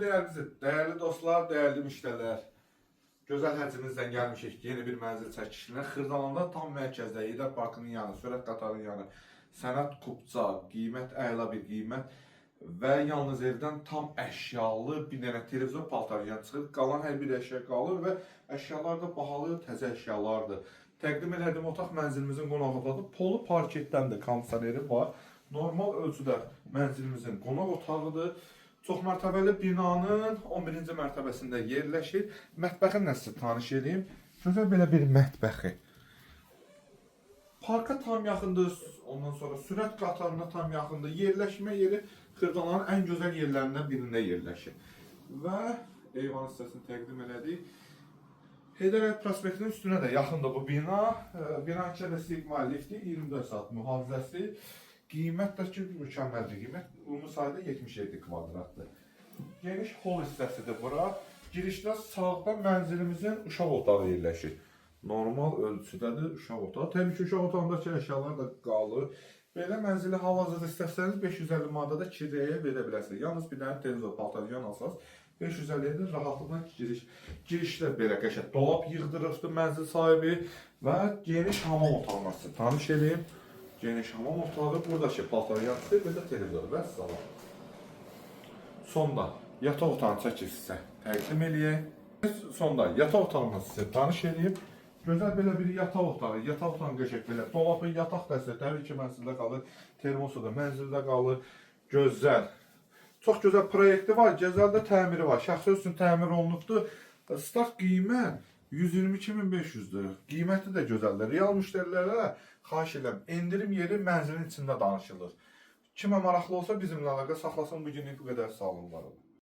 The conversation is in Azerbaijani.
Değerli dostlar, değerli müşteriler, gözəl həcimizdən gəlmişik yeni bir mənzil çəkilişinə. Xırdalanda tam mərkəzdə, İdar Parkının yanı, sürət qatarının yanı, sənət kupça, qiymət əla bir qiymət və yalnız evdən tam əşyalı bir dənə televizor paltarıyan çıxır. Qalan hər bir əşya qalır və əşyalar da bahalı, təzə əşyalardır. Təqdim edədiyim otaq mənzilimizin qonaq otağı polo parketdəndir, kondisioneri var. Normal ölçüdə mənzilimizin qonaq otağıdır. Çox mərtəbəli binanın 11-ci mərtəbəsində yerləşir. Mətbəxin nə sizə tanış edeyim. Gözəl belə bir mətbəxi. Parka tam yaxındır, ondan sonra sürət qatarına tam yaxındır. Yerləşmə yeri Xırdalanın ən gözəl yerlərindən birində yerləşir. Və eyvan hissəsini təqdim elədik. Heydər Əliyev prospektinin üstünə də yaxındır bu bina. Binanın içində stigma lifti, 24 saat mühafizəsi. Qiymət də ki, mükəmməldir qiymət. Ümumi sayda 77 kvadratdır. Geniş hol hissəsidir bura. Girişdə sağda mənzilimizin uşaq otağı yerləşir. Normal ölçüdədir uşaq otağı. Təbii ki, uşaq otağındakı əşyalar da qalır. Belə mənzili hal-hazırda istəsəniz 550 manata kirəyə verə bilərsiniz. Yalnız bir dənə televizor paltaryan alsanız 550-yə rahatlıqla girişdə belə qəşəng dolab yığdırıbdır mənzil sahibi və geniş hamam otağına sizi tanış edeyim. Geniş hamam otağı, buradakı paltaryansı və də televizor və salon. Sonda yataq otağını çəkir sizə təqdim eləyək. Sonda yataq otağını sizə tanış edeyim. Gözəl belə bir yataq otağı, yataq otağını qəşəng belə dolabı, yataq dəstə təbii ki, mənzildə qalır, termosu da mənzildə qalır. Gözəl. Çox gözəl proyekti var, gözəldə təmiri var. Şəxsi üçün təmir olunubdur. Start qiymət 122.500-dür. Qiyməti də gözəldir. Real müştərilərə xahiş edirəm, endirim yeri mənzilin içində danışılır. Kimə maraqlı olsa bizimlə əlaqə saxlasın, bu günlük bu qədər sağ olun, var olun.